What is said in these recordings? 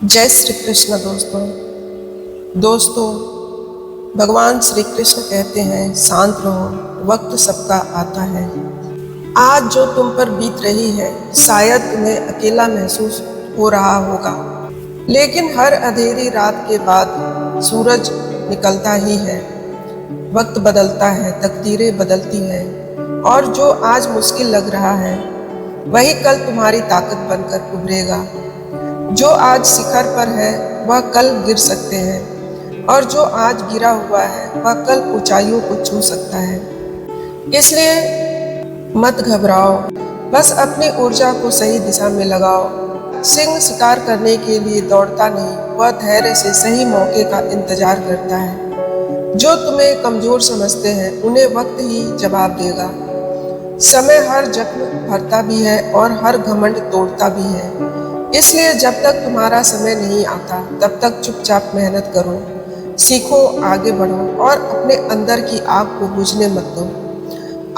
जय श्री कृष्ण दोस्तों भगवान श्री कृष्ण कहते हैं शांत रहो, वक्त सबका आता है। आज जो तुम पर बीत रही है शायद तुम्हें अकेला महसूस हो रहा होगा, लेकिन हर अंधेरी रात के बाद सूरज निकलता ही है। वक्त बदलता है, तकदीरें बदलती है, और जो आज मुश्किल लग रहा है वही कल तुम्हारी ताकत बनकर उभरेगा। जो आज शिखर पर है वह कल गिर सकते हैं, और जो आज गिरा हुआ है वह कल ऊंचाइयों को छू सकता है। इसलिए मत घबराओ, बस अपनी ऊर्जा को सही दिशा में लगाओ। सिंह शिकार करने के लिए दौड़ता नहीं, वह धैर्य से सही मौके का इंतजार करता है। जो तुम्हें कमजोर समझते हैं उन्हें वक्त ही जवाब देगा। समय हर जख्म भरता भी है और हर घमंड तोड़ता भी है। इसलिए जब तक तुम्हारा समय नहीं आता तब तक चुपचाप मेहनत करो, सीखो, आगे बढ़ो और अपने अंदर की आग को बुझने मत दो।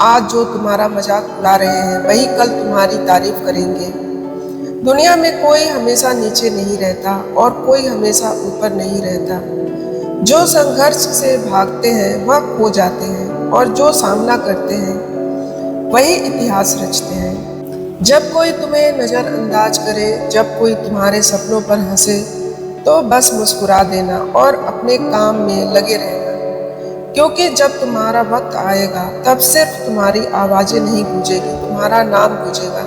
आज जो तुम्हारा मजाक उड़ा रहे हैं वही कल तुम्हारी तारीफ करेंगे। दुनिया में कोई हमेशा नीचे नहीं रहता और कोई हमेशा ऊपर नहीं रहता। जो संघर्ष से भागते हैं वह खो जाते हैं, और जो सामना करते हैं वही इतिहास रचते हैं। जब कोई तुम्हें नज़रअंदाज करे, जब कोई तुम्हारे सपनों पर हंसे, तो बस मुस्कुरा देना और अपने काम में लगे रहना। क्योंकि जब तुम्हारा वक्त आएगा तब सिर्फ तुम्हारी आवाज़ें नहीं गूंजेगी, तुम्हारा नाम गूंजेगा।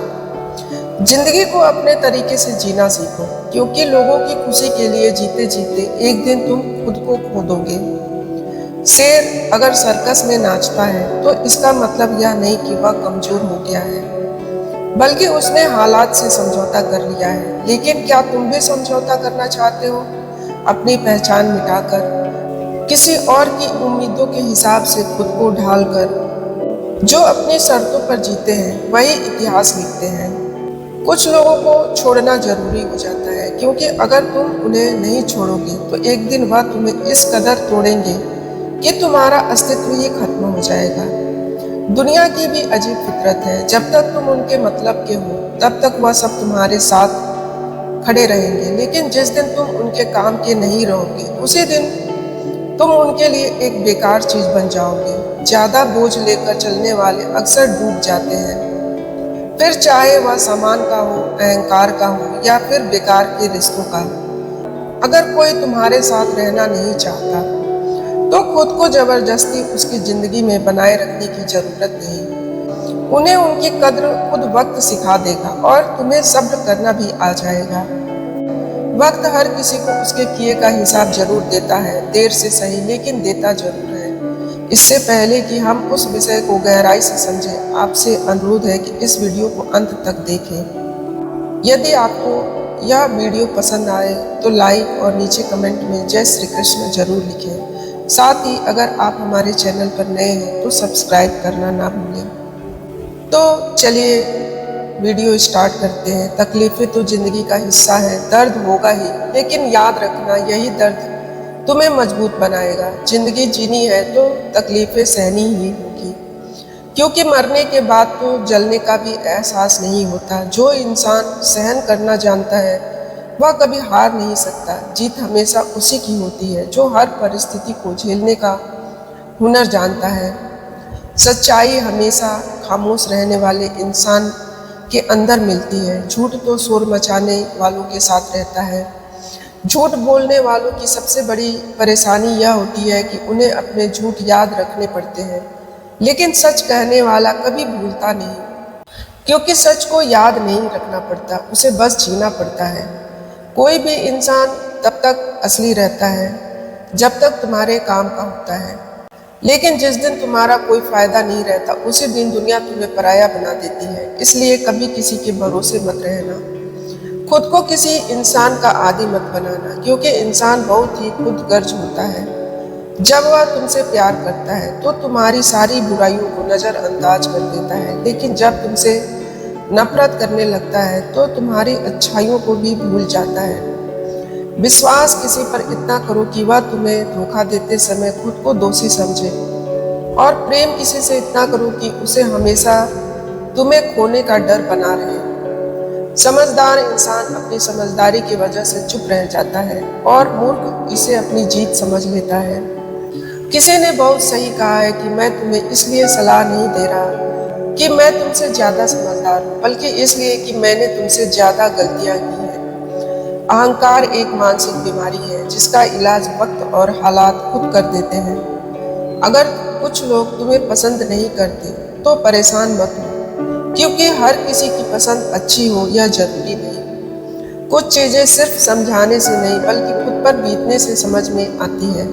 जिंदगी को अपने तरीके से जीना सीखो, क्योंकि लोगों की खुशी के लिए जीते जीते एक दिन तुम खुद को खो दोगे। शेर अगर सर्कस में नाचता है तो इसका मतलब यह नहीं कि वह कमजोर हो गया है, बल्कि उसने हालात से समझौता कर लिया है। लेकिन क्या तुम भी समझौता करना चाहते हो, अपनी पहचान मिटाकर, किसी और की उम्मीदों के हिसाब से खुद को ढालकर? जो अपनी शर्तों पर जीते हैं वही इतिहास लिखते हैं। कुछ लोगों को छोड़ना जरूरी हो जाता है, क्योंकि अगर तुम उन्हें नहीं छोड़ोगे तो एक दिन वह तुम्हें इस कदर तोड़ेंगे कि तुम्हारा अस्तित्व ही खत्म हो जाएगा। दुनिया की भी अजीब फितरत है, जब तक तुम उनके मतलब के हो तब तक वह सब तुम्हारे साथ खड़े रहेंगे, लेकिन जिस दिन तुम उनके काम के नहीं रहोगे उसी दिन तुम उनके लिए एक बेकार चीज बन जाओगे। ज्यादा बोझ लेकर चलने वाले अक्सर डूब जाते हैं, फिर चाहे वह सामान का हो, अहंकार का हो या फिर बेकार के रिश्तों का। अगर कोई तुम्हारे साथ रहना नहीं चाहता तो खुद को जबरदस्ती उसकी जिंदगी में बनाए रखने की जरूरत नहीं। उन्हें उनकी कद्र खुद वक्त सिखा देगा और तुम्हें सब्र करना भी आ जाएगा। वक्त हर किसी को उसके किए का हिसाब जरूर देता है, देर से सही लेकिन देता जरूर है। इससे पहले कि हम उस विषय को गहराई से समझें, आपसे अनुरोध है कि इस वीडियो को अंत तक देखें। यदि आपको यह वीडियो पसंद आए तो लाइक और नीचे कमेंट में जय श्री कृष्ण जरूर लिखें। साथ ही अगर आप हमारे चैनल पर नए हैं तो सब्सक्राइब करना ना भूलें। तो चलिए वीडियो स्टार्ट करते हैं। तकलीफें तो जिंदगी का हिस्सा है, दर्द होगा ही, लेकिन याद रखना यही दर्द तुम्हें मजबूत बनाएगा। जिंदगी जीनी है तो तकलीफें सहनी ही होगी, क्योंकि मरने के बाद तो जलने का भी एहसास नहीं होता। जो इंसान सहन करना जानता है वह कभी हार नहीं सकता। जीत हमेशा उसी की होती है जो हर परिस्थिति को झेलने का हुनर जानता है। सच्चाई हमेशा खामोश रहने वाले इंसान के अंदर मिलती है। झूठ तो शोर मचाने वालों के साथ रहता है। झूठ बोलने वालों की सबसे बड़ी परेशानी यह होती है कि उन्हें अपने झूठ याद रखने पड़ते हैं, लेकिन सच कहने वाला कभी भूलता नहीं, क्योंकि सच को याद नहीं रखना पड़ता, उसे बस जीना पड़ता है। कोई भी इंसान तब तक असली रहता है जब तक तुम्हारे काम का होता है, लेकिन जिस दिन तुम्हारा कोई फायदा नहीं रहता उसी दिन दुनिया तुम्हें पराया बना देती है। इसलिए कभी किसी के भरोसे मत रहना, खुद को किसी इंसान का आदी मत बनाना, क्योंकि इंसान बहुत ही खुदगर्ज होता है। जब वह तुमसे प्यार करता है तो तुम्हारी सारी बुराइयों को नजरअंदाज कर देता है, लेकिन जब तुमसे नफरत करने लगता है तो तुम्हारी अच्छाइयों को भी भूल जाता है। विश्वास किसी पर इतना करो कि वह तुम्हें धोखा देते समय खुद को दोषी समझे, और प्रेम किसी से इतना करो कि उसे हमेशा तुम्हें खोने का डर बना रहे। समझदार इंसान अपनी समझदारी की वजह से चुप रह जाता है और मूर्ख इसे अपनी जीत समझ लेता है। किसी ने बहुत सही कहा है कि मैं तुम्हें इसलिए सलाह नहीं दे रहा कि मैं तुमसे ज्यादा समझदार हूँ, बल्कि इसलिए कि मैंने तुमसे ज्यादा गलतियां की हैं। अहंकार एक मानसिक बीमारी है जिसका इलाज वक्त और हालात खुद कर देते हैं। अगर कुछ लोग तुम्हें पसंद नहीं करते तो परेशान मत हो, क्योंकि हर किसी की पसंद अच्छी हो यह जरूरी नहीं। कुछ चीजें सिर्फ समझाने से नहीं बल्कि खुद पर बीतने से समझ में आती है।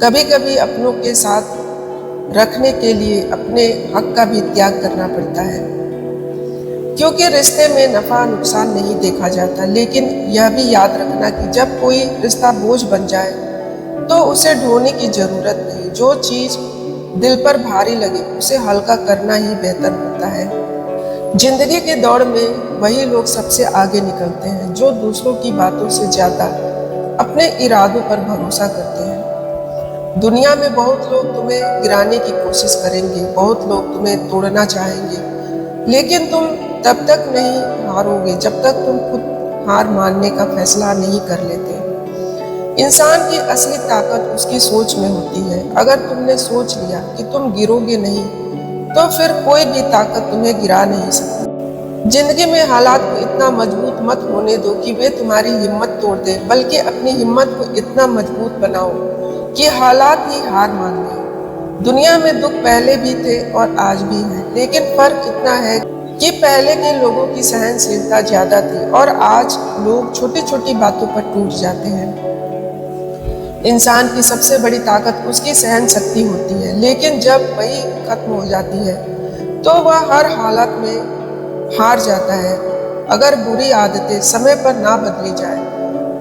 कभी कभी अपनों के साथ रखने के लिए अपने हक का भी त्याग करना पड़ता है, क्योंकि रिश्ते में नफा नुकसान नहीं देखा जाता। लेकिन यह भी याद रखना कि जब कोई रिश्ता बोझ बन जाए तो उसे ढोने की जरूरत नहीं। जो चीज दिल पर भारी लगे उसे हल्का करना ही बेहतर होता है। जिंदगी के दौड़ में वही लोग सबसे आगे निकलते हैं जो दूसरों की बातों से ज्यादा अपने इरादों पर भरोसा करते हैं। दुनिया में बहुत लोग तुम्हें गिराने की कोशिश करेंगे, बहुत लोग तुम्हें तोड़ना चाहेंगे, लेकिन तुम तब तक नहीं हारोगे जब तक तुम खुद हार मानने का फैसला नहीं कर लेते। इंसान की असली ताकत उसकी सोच में होती है। अगर तुमने सोच लिया कि तुम गिरोगे नहीं तो फिर कोई भी ताकत तुम्हें गिरा नहीं सकती। जिंदगी में हालात को इतना मजबूत मत होने दो कि वे तुम्हारी हिम्मत तोड़ दे, बल्कि अपनी हिम्मत को इतना मजबूत बनाओ कि हालात ही हार मान लें। दुनिया में दुख पहले भी थे और आज भी है, लेकिन फर्क इतना है कि पहले के लोगों की सहनशीलता ज्यादा थी और आज लोग छोटी छोटी बातों पर टूट जाते हैं। इंसान की सबसे बड़ी ताकत उसकी सहन शक्ति होती है, लेकिन जब वही खत्म हो जाती है तो वह हर हालत में हार जाता है। अगर बुरी आदतें समय पर ना बदली जाए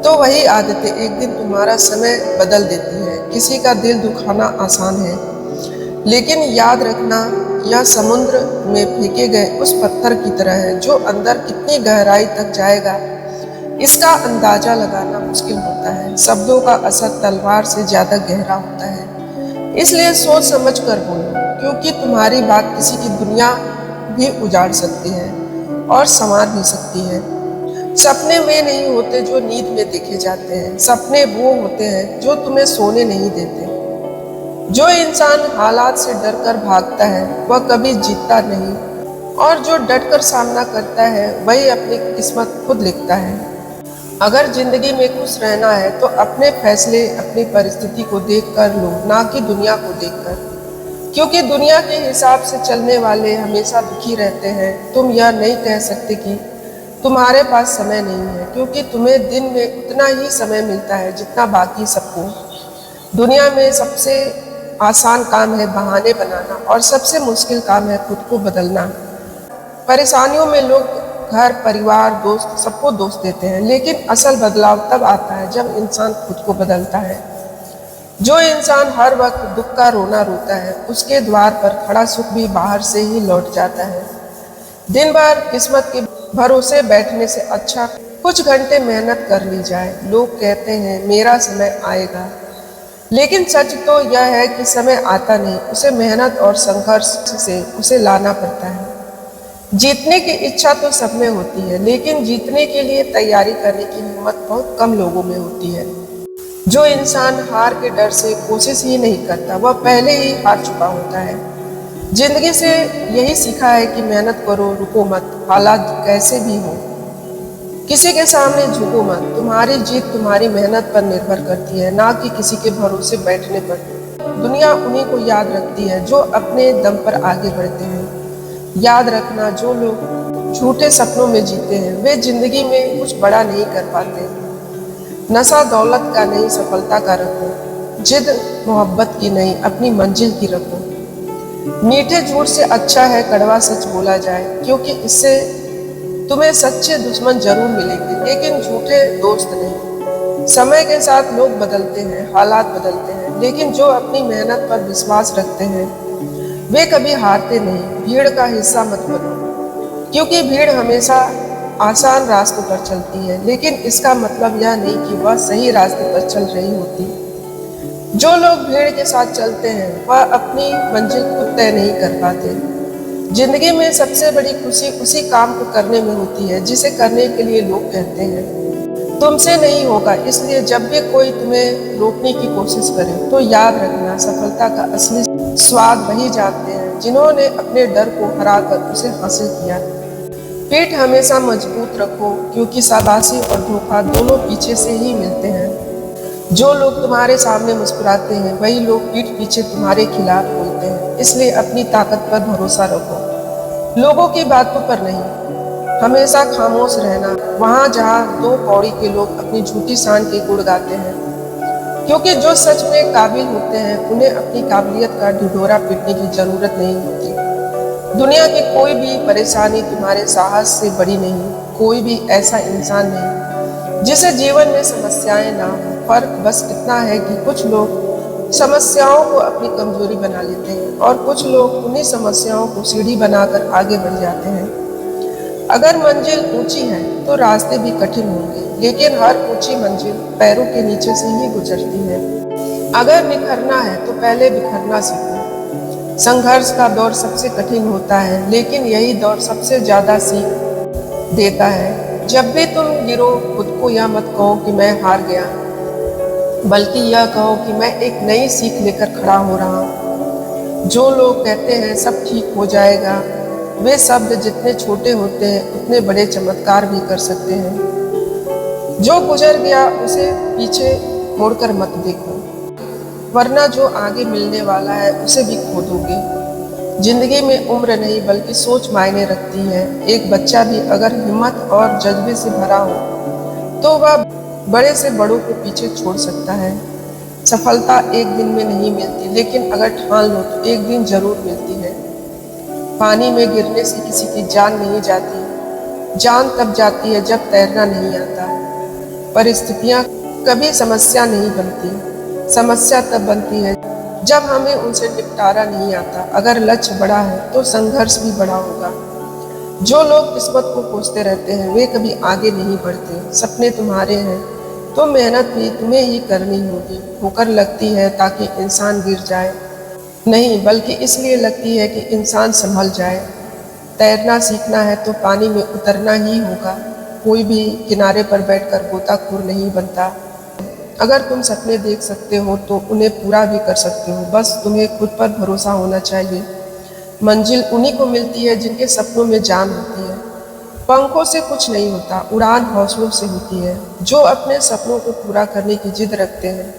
तो वही आदतें एक दिन तुम्हारा समय बदल देती है। किसी का दिल दुखाना आसान है, लेकिन याद रखना यह समुद्र में फेंके गए उस पत्थर की तरह है जो अंदर कितनी गहराई तक जाएगा इसका अंदाजा लगाना मुश्किल होता है। शब्दों का असर तलवार से ज्यादा गहरा होता है, इसलिए सोच समझ कर बोलो, क्योंकि तुम्हारी बात किसी की दुनिया भी उजाड़ सकती है और संवार भी सकती है। सपने वे नहीं होते जो नींद में देखे जाते हैं, सपने वो होते हैं जो तुम्हें सोने नहीं देते। जो इंसान हालात से डरकर भागता है वह कभी जीतता नहीं, और जो डटकर सामना करता है वही अपनी किस्मत खुद लिखता है। अगर जिंदगी में खुश रहना है तो अपने फैसले अपनी परिस्थिति को देखकर लो, ना कि दुनिया को देखकर, क्योंकि दुनिया के हिसाब से चलने वाले हमेशा दुखी रहते हैं। तुम यह नहीं कह सकते कि तुम्हारे पास समय नहीं है, क्योंकि तुम्हें दिन में उतना ही समय मिलता है जितना बाकी सबको। दुनिया में सबसे आसान काम है बहाने बनाना और सबसे मुश्किल काम है खुद को बदलना। परेशानियों में लोग घर, परिवार, दोस्त सबको दोष देते हैं, लेकिन असल बदलाव तब आता है जब इंसान खुद को बदलता है। जो इंसान हर वक्त दुख का रोना रोता है उसके द्वार पर खड़ा सुख भी बाहर से ही लौट जाता है। दिन भर किस्मत के भरोसे बैठने से अच्छा कुछ घंटे मेहनत कर ली जाए। लोग कहते हैं मेरा समय आएगा, लेकिन सच तो यह है कि समय आता नहीं, उसे मेहनत और संघर्ष से उसे लाना पड़ता है। जीतने की इच्छा तो सब में होती है, लेकिन जीतने के लिए तैयारी करने की हिम्मत बहुत कम लोगों में होती है। जो इंसान हार के डर से कोशिश ही नहीं करता वह पहले ही हार चुका होता है। जिंदगी से यही सीखा है कि मेहनत करो, रुको मत, हालात कैसे भी हो। किसी के सामने झुको मत। तुम्हारी जीत तुम्हारी मेहनत पर निर्भर करती है, ना कि किसी के भरोसे बैठने पर। दुनिया उन्हीं को याद रखती है जो अपने दम पर आगे बढ़ते हैं। याद रखना, जो लोग झूठे सपनों में जीते हैं वे जिंदगी में कुछ बड़ा नहीं कर पाते। नशा दौलत का नहीं, सफलता का रखो। जिद मोहब्बत की नहीं, अपनी मंजिल की रखो। मीठे झूठ से अच्छा है कड़वा सच बोला जाए, क्योंकि इससे तुम्हें सच्चे दुश्मन जरूर मिलेंगे, लेकिन झूठे दोस्त नहीं। समय के साथ लोग बदलते हैं, हालात बदलते हैं, लेकिन जो अपनी मेहनत पर विश्वास रखते हैं वे कभी हारते नहीं। भीड़ का हिस्सा मत बनो, क्योंकि भीड़ हमेशा आसान रास्तों पर चलती है, लेकिन इसका मतलब यह नहीं कि वह सही रास्ते पर चल रही होती। जो लोग भीड़ के साथ चलते हैं वह अपनी मंजिल खुद तय नहीं कर पाते। जिंदगी में सबसे बड़ी खुशी उसी काम को करने में होती है जिसे करने के लिए लोग कहते हैं तुमसे नहीं होगा। इसलिए जब भी कोई तुम्हें रोकने की कोशिश करे तो याद रखना, सफलता का असली स्वाद वही जानते हैं जिन्होंने अपने डर को हराकर उसे हासिल किया। पीठ हमेशा मजबूत रखो, क्योंकि शाबाशी और धोखा दोनों पीछे से ही मिलते हैं। जो लोग तुम्हारे सामने मुस्कुराते हैं वही लोग पीठ पीछे तुम्हारे खिलाफ बोलते हैं। इसलिए अपनी ताकत पर भरोसा रखो, लोगों की बातों पर नहीं। हमेशा खामोश रहना वहाँ जहाँ दो कौड़ी के लोग अपनी झूठी शान के गुण गाते हैं, क्योंकि जो सच में काबिल होते हैं उन्हें अपनी काबिलियत का ढिढोरा पीटने की जरूरत नहीं होती। दुनिया की कोई भी परेशानी तुम्हारे साहस से बड़ी नहीं। कोई भी ऐसा इंसान नहीं जिसे जीवन में समस्याएं ना हो। फर्क बस इतना है कि कुछ लोग समस्याओं को अपनी कमजोरी बना लेते हैं और कुछ लोग उन्हीं समस्याओं को सीढ़ी बनाकर आगे बढ़ जाते हैं। अगर मंजिल ऊंची है तो रास्ते भी कठिन होंगे, लेकिन हर ऊंची मंजिल पैरों के नीचे से ही गुजरती है। अगर निखरना है तो पहले बिखरना सीखो। संघर्ष का दौर सबसे कठिन होता है, लेकिन यही दौर सबसे ज्यादा सीख देता है। जब भी तुम गिरो खुद को यह मत कहो कि मैं हार गया, बल्कि यह कहो कि मैं एक नई सीख लेकर खड़ा हो रहा हूँ। जो लोग कहते हैं सब ठीक हो जाएगा, वे शब्द जितने छोटे होते हैं उतने बड़े चमत्कार भी कर सकते हैं। जो गुजर गया उसे पीछे मुड़कर मत देखो, वरना जो आगे मिलने वाला है उसे भी खो दोगे। जिंदगी में उम्र नहीं बल्कि सोच मायने रखती है। एक बच्चा भी अगर हिम्मत और जज्बे से भरा हो तो वह बड़े से बड़ों को पीछे छोड़ सकता है। सफलता एक दिन में नहीं मिलती, लेकिन अगर ठान लो तो एक दिन जरूर मिलती है। पानी में गिरने से किसी की जान नहीं जाती, जान तब जाती है जब तैरना नहीं आता। परिस्थितियां कभी समस्या नहीं बनती, समस्या तब बनती है जब हमें उनसे निपटारा नहीं आता। अगर लक्ष्य बड़ा है तो संघर्ष भी बड़ा होगा। जो लोग किस्मत को कोसते रहते हैं वे कभी आगे नहीं बढ़ते। सपने तुम्हारे हैं तो मेहनत भी तुम्हें ही करनी होगी। ठोकर लगती है ताकि इंसान गिर जाए नहीं, बल्कि इसलिए लगती है कि इंसान संभल जाए। तैरना सीखना है तो पानी में उतरना ही होगा। कोई भी किनारे पर बैठकर गोताखोर नहीं बनता। अगर तुम सपने देख सकते हो तो उन्हें पूरा भी कर सकते हो, बस तुम्हें खुद पर भरोसा होना चाहिए। मंजिल उन्हीं को मिलती है जिनके सपनों में जान होती है। पंखों से कुछ नहीं होता, उड़ान हौसलों से होती है। जो अपने सपनों को पूरा करने की जिद रखते हैं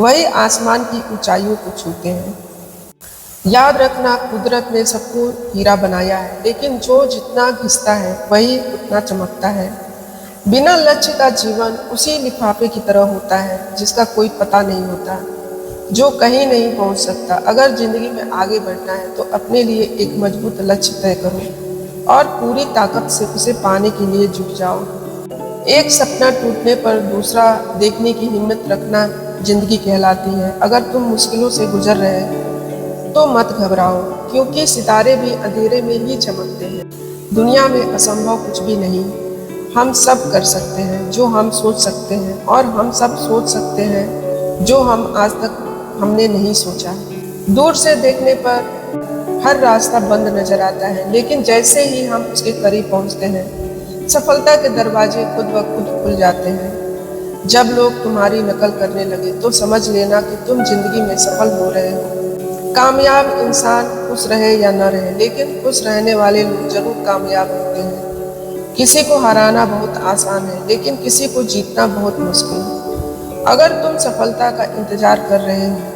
वही आसमान की ऊंचाइयों को छूते हैं। याद रखना, कुदरत ने सबको हीरा बनाया है, लेकिन जो जितना घिसता है वही उतना चमकता है। बिना लक्ष्य का जीवन उसी लिफाफे की तरह होता है जिसका कोई पता नहीं होता, जो कहीं नहीं पहुंच सकता। अगर जिंदगी में आगे बढ़ना है तो अपने लिए एक मजबूत लक्ष्य तय करो और पूरी ताकत से उसे पाने के लिए जुट जाओ। एक सपना टूटने पर दूसरा देखने की हिम्मत रखना जिंदगी कहलाती है। अगर तुम मुश्किलों से गुजर रहे हो तो मत घबराओ, क्योंकि सितारे भी अंधेरे में ही चमकते हैं। दुनिया में असंभव कुछ भी नहीं। हम सब कर सकते हैं जो हम सोच सकते हैं, और हम सब सोच सकते हैं जो हम आज तक हमने नहीं सोचा। दूर से देखने पर हर रास्ता बंद नजर आता है, लेकिन जैसे ही हम उसके करीब पहुंचते हैं सफलता के दरवाजे खुद ब खुद खुल जाते हैं। जब लोग तुम्हारी नकल करने लगे तो समझ लेना कि तुम जिंदगी में सफल हो रहे हो। कामयाब इंसान खुश रहे या न रहे, लेकिन खुश रहने वाले लोग जरूर कामयाब होते हैं। किसी को हराना बहुत आसान है, लेकिन किसी को जीतना बहुत मुश्किल। अगर तुम सफलता का इंतजार कर रहे हो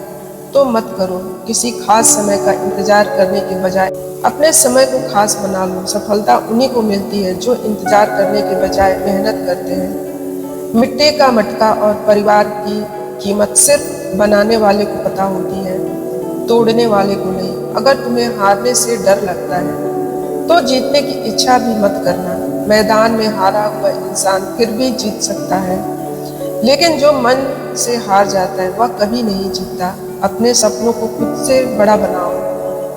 तो मत करो। किसी खास समय का इंतजार करने के बजाय अपने समय को खास बना लो। सफलता उन्हीं को मिलती है जो इंतजार करने के बजाय मेहनत करते हैं। मिट्टी का मटका और परिवार की कीमत सिर्फ बनाने वाले को पता होती है, तोड़ने वाले को नहीं। अगर तुम्हें हारने से डर लगता है तो जीतने की इच्छा भी मत करना। मैदान में हारा हुआ इंसान फिर भी जीत सकता है, लेकिन जो मन से हार जाता है वह कभी नहीं जीतता। अपने सपनों को खुद से बड़ा बनाओ,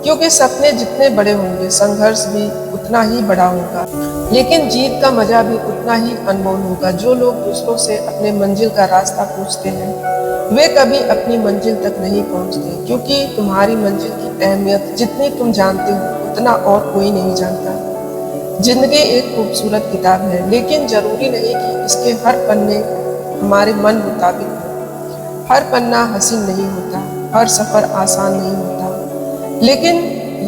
क्योंकि सपने जितने बड़े होंगे संघर्ष भी उतना ही बड़ा होगा, लेकिन जीत का मजा भी उतना ही अनमोल होगा। जो लोग दूसरों से अपने मंजिल का रास्ता पूछते हैं वे कभी अपनी मंजिल तक नहीं पहुंचते, क्योंकि तुम्हारी मंजिल की अहमियत जितनी तुम जानते हो उतना और कोई नहीं जानता। जिंदगी एक खूबसूरत किताब है, लेकिन जरूरी नहीं कि इसके हर पन्ने हमारे मन मुताबिक हो। हर पन्ना हसीन नहीं होता, हर सफर आसान नहीं होता, लेकिन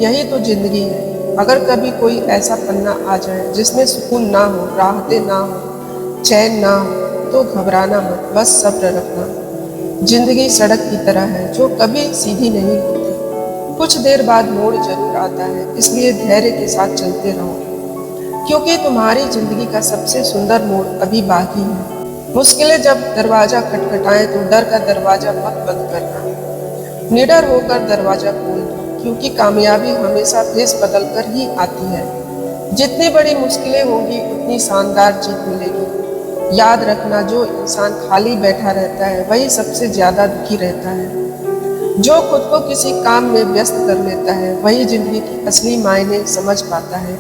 यही तो जिंदगी है। अगर कभी कोई ऐसा पन्ना आ जाए जिसमें सुकून ना हो, राहतें ना हो, चैन ना हो, तो घबराना मत, बस सब्र रखना। जिंदगी सड़क की तरह है जो कभी सीधी नहीं होती, कुछ देर बाद मोड़ जरूर आता है, इसलिए धैर्य के साथ चलते रहो, क्योंकि तुम्हारी जिंदगी का सबसे सुंदर मोड़ अभी बाकी है। मुश्किलें जब दरवाजा खटखटाएं तो डर का दरवाजा मत बंद करना, निडर होकर दरवाजा खोल दो, क्योंकि कामयाबी हमेशा भेस बदल कर ही आती है। जितनी बड़ी मुश्किलें होंगी उतनी शानदार जीत मिलेगी। याद रखना, जो इंसान खाली बैठा रहता है वही सबसे ज्यादा दुखी रहता है। जो खुद को किसी काम में व्यस्त कर लेता है वही जिंदगी की असली मायने समझ पाता है।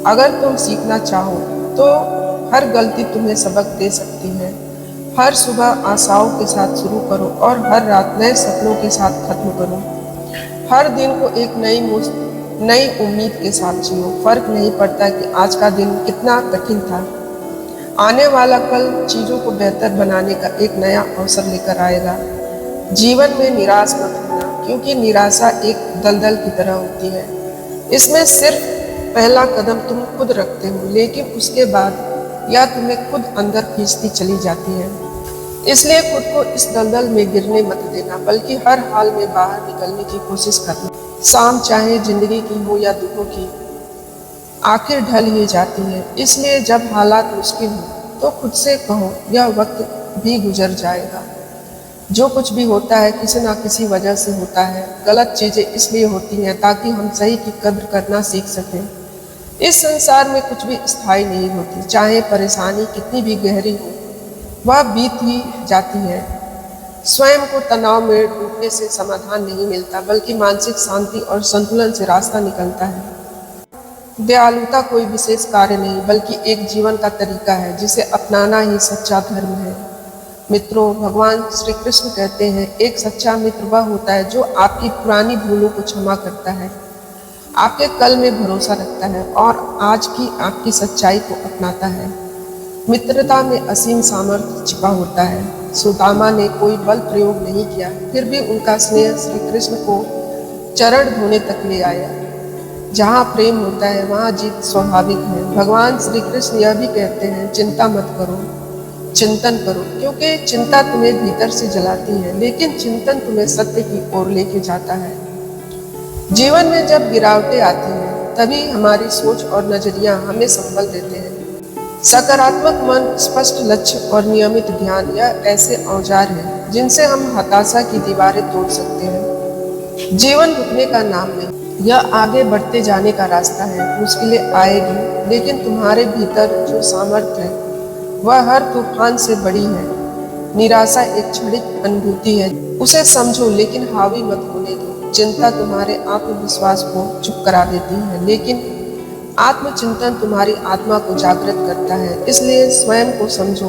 अगर तुम सीखना चाहो तो हर गलती तुम्हें सबक दे सकती है। हर सुबह आशाओं के साथ शुरू करो और हर रात नए सपनों के साथ खत्म करो। हर दिन को एक नई उम्मीद के साथ जियो। फर्क नहीं पड़ता कि आज का दिन कितना कठिन था, आने वाला कल चीजों को बेहतर बनाने का एक नया अवसर लेकर आएगा। जीवन में निराश मत होना, क्योंकि निराशा एक दलदल की तरह होती है। इसमें सिर्फ पहला कदम तुम खुद रखते हो, लेकिन उसके बाद यह तुम्हें खुद अंदर खींचती चली जाती है। इसलिए खुद को इस दलदल में गिरने मत देना, बल्कि हर हाल में बाहर निकलने की कोशिश करना। शाम चाहे जिंदगी की हो या दुखों की, आखिर ढल ही जाती है। इसलिए जब हालात मुश्किल हो तो खुद से कहो, यह वक्त भी गुजर जाएगा। जो कुछ भी होता है किसी ना किसी वजह से होता है। गलत चीजें इसलिए होती हैं ताकि हम सही की कद्र करना सीख सकें। इस संसार में कुछ भी स्थायी नहीं होती, चाहे परेशानी कितनी भी गहरी हो, वह बीत ही जाती है। स्वयं को तनाव में डूबने से समाधान नहीं मिलता, बल्कि मानसिक शांति और संतुलन से रास्ता निकलता है। दयालुता कोई विशेष कार्य नहीं, बल्कि एक जीवन का तरीका है जिसे अपनाना ही सच्चा धर्म है। मित्रों, भगवान श्री कृष्ण कहते हैं, एक सच्चा मित्र वह होता है जो आपकी पुरानी भूलों को क्षमा करता है, आपके कल में भरोसा रखता है और आज की आपकी सच्चाई को अपनाता है। मित्रता में असीम सामर्थ्य छिपा होता है। सुदामा ने कोई बल प्रयोग नहीं किया, फिर भी उनका स्नेह श्री कृष्ण को चरण धोने तक ले आया। जहाँ प्रेम होता है वहाँ जीत स्वाभाविक है। भगवान श्री कृष्ण यह भी कहते हैं, चिंता मत करो, चिंतन करो, क्योंकि चिंता तुम्हें भीतर से जलाती है, लेकिन चिंतन तुम्हें सत्य की ओर लेके जाता है। जीवन में जब गिरावटें आती हैं तभी हमारी सोच और नजरिया हमें संबल देते हैं। सकारात्मक मन, स्पष्ट लक्ष्य और नियमित ध्यान यह ऐसे औजार हैं जिनसे हम हताशा की दीवारें तोड़ सकते हैं। जीवन रुकने का नाम नहीं, यह आगे बढ़ते जाने का रास्ता है। मुश्किलें आएगी, लेकिन तुम्हारे भीतर जो सामर्थ्य है वह हर तूफान से बड़ी है। निराशा एक क्षणिक अनुभूति है, उसे समझो लेकिन हावी मत होने दो। चिंता तुम्हारे आत्मविश्वास को चुप करा देती है, लेकिन आत्मचिंतन तुम्हारी आत्मा को जागृत करता है। इसलिए स्वयं को समझो,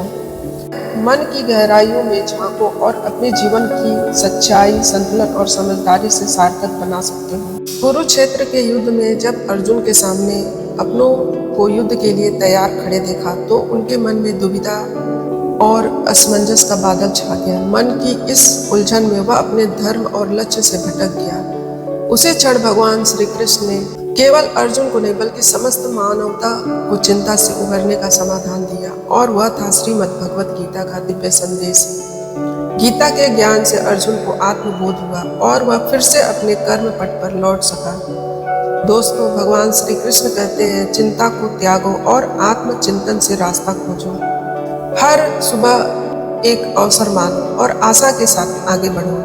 मन की गहराइयों में झांको और अपने जीवन की सच्चाई, संतुलन और समझदारी से सार्थक बना सकते हो। कुरुक्षेत्र के युद्ध में जब अर्जुन के सामने अपनों को युद्ध के लिए तैयार खड़े देखा तो उनके मन में दुविधा और असमंजस का बादल छा गया। मन की इस उलझन में वह अपने धर्म और लक्ष्य से भटक गया। उसी क्षण भगवान श्री कृष्ण ने केवल अर्जुन को नहीं बल्कि समस्त मानवता को चिंता से उबरने का समाधान दिया, और वह था श्रीमद् भगवत गीता का दिव्य संदेश। गीता के ज्ञान से अर्जुन को आत्मबोध हुआ और वह फिर से अपने कर्म पथ पर लौट सका। दोस्तों, भगवान श्री कृष्ण कहते हैं, चिंता को त्यागो और आत्मचिंतन से रास्ता खोजो। हर सुबह एक अवसर मानो और आशा के साथ आगे बढ़ो।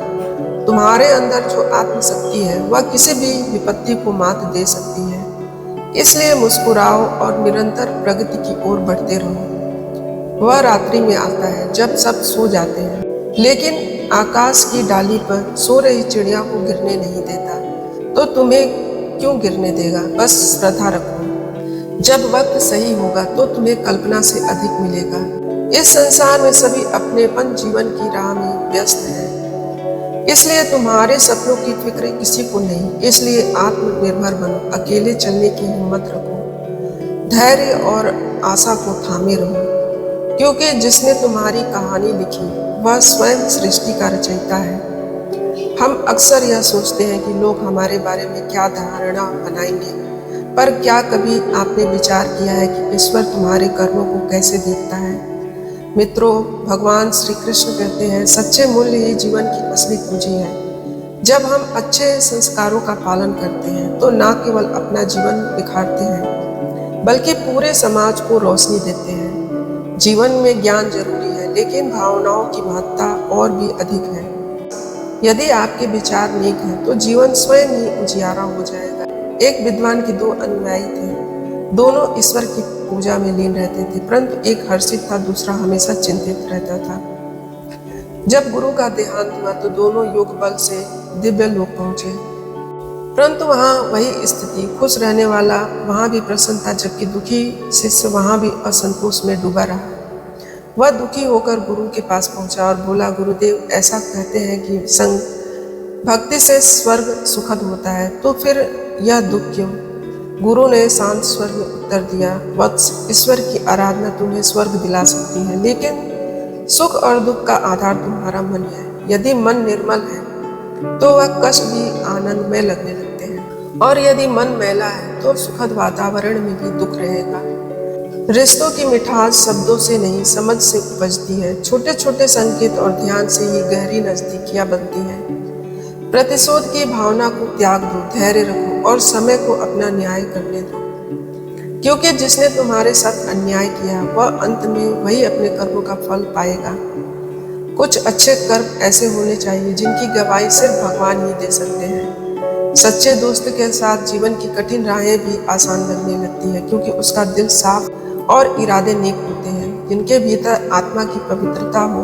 तुम्हारे अंदर जो आत्मशक्ति है वह किसी भी विपत्ति को मात दे सकती है। इसलिए मुस्कुराओ और निरंतर प्रगति की ओर बढ़ते रहो। वह रात्रि में आता है जब सब सो जाते हैं, लेकिन आकाश की डाली पर सो रही चिड़िया को गिरने नहीं देता, तो तुम्हें क्यों गिरने देगा। बस श्रद्धा रखो, जब वक्त सही होगा तो तुम्हें कल्पना से अधिक मिलेगा। इस संसार में सभी अपनेपन जीवन की राह में व्यस्त है। इसलिए तुम्हारे सपनों की फिक्र किसी को नहीं, इसलिए आत्मनिर्भर बनो, अकेले चलने की हिम्मत रखो, धैर्य और आशा को थामे रहो, क्योंकि जिसने तुम्हारी कहानी लिखी वह स्वयं सृष्टि का रचयिता है। हम अक्सर यह सोचते हैं कि लोग हमारे बारे में क्या धारणा बनाएंगे, पर क्या कभी आपने विचार किया है कि ईश्वर तुम्हारे कर्मों को कैसे देखता है? मित्रों, भगवान श्री कृष्ण कहते हैं, सच्चे मूल्य ही जीवन की असली पूंजी है। जब हम अच्छे संस्कारों का पालन करते हैं तो न केवल अपना जीवन निखारते हैं, बल्कि पूरे समाज को रोशनी देते हैं। जीवन में ज्ञान जरूरी है, लेकिन भावनाओं की महत्ता और भी अधिक है। यदि आपके विचार नेक हैं तो जीवन स्वयं ही उजियारा हो जाएगा। एक विद्वान के 2 अनुयायी थे, दोनों ईश्वर की पूजा में लीन रहते थे, परंतु एक हर्षित था, दूसरा हमेशा चिंतित रहता था। जब गुरु का देहांत हुआ तो दोनों योग बल से दिव्य लोक पहुंचे, परंतु वहां वही स्थिति, खुश रहने वाला वहां भी प्रसन्न था, जबकि दुखी शिष्य वहां भी असंतोष में डूबा रहा। वह दुखी होकर गुरु के पास पहुंचा और बोला, गुरुदेव, ऐसा कहते हैं कि संग भक्ति से स्वर्ग सुखद होता है, तो फिर यह दुख क्यों? गुरु ने शांत स्वर में उत्तर दिया, वत्स, ईश्वर की आराधना तुम्हें स्वर्ग दिला सकती है, लेकिन सुख और दुख का आधार तुम्हारा मन है। यदि मन निर्मल है तो वह कष्ट भी आनंद में लगने लगते हैं, और यदि मन मैला है तो सुखद वातावरण में भी दुख रहेगा। रिश्तों की मिठास शब्दों से नहीं, समझ से उपजती है। छोटे छोटे संकेत और ध्यान से ही गहरी नजदीकियां बनती हैं। प्रतिशोध की भावना को त्याग दो, धैर्य रखो और समय को अपना न्याय करने दो, क्योंकि जिसने तुम्हारे साथ अन्याय किया वह अंत में वही अपने कर्मों का फल पाएगा। कुछ अच्छे कर्म ऐसे होने चाहिए जिनकी गवाही सिर्फ भगवान ही दे सकते हैं। सच्चे दोस्त के साथ जीवन की कठिन राहें भी आसान लगने लगती है, क्योंकि उसका दिल साफ और इरादे नेक होते हैं। जिनके भीतर आत्मा की पवित्रता हो,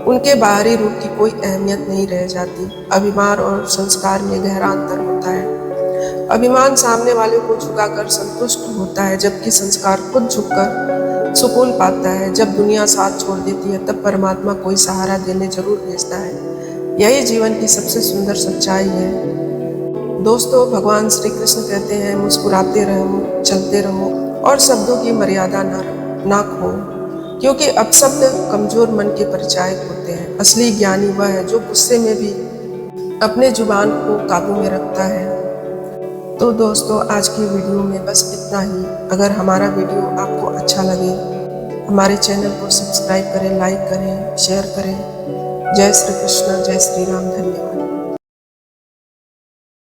उनके बाहरी रूप की कोई अहमियत नहीं रह जाती। अभिमान और संस्कार में गहरा अंतर होता है। अभिमान सामने वाले को झुकाकर संतुष्ट होता है, जबकि संस्कार खुद झुककर सुकून पाता है। जब दुनिया साथ छोड़ देती है तब परमात्मा कोई सहारा देने जरूर भेजता है। यही जीवन की सबसे सुंदर सच्चाई है। दोस्तों, भगवान श्री कृष्ण कहते हैं, मुस्कुराते रहो, चलते रहो और शब्दों की मर्यादा ना खो, क्योंकि अपशब्द कमजोर मन के परिचायक होते हैं। असली ज्ञानी वह है जो गुस्से में भी अपने जुबान को काबू में रखता है। तो दोस्तों, आज की वीडियो में बस इतना ही। अगर हमारा वीडियो आपको अच्छा लगे, हमारे चैनल को सब्सक्राइब करें, लाइक करें, शेयर करें। जय श्री कृष्ण, जय श्री राम, धन्यवाद।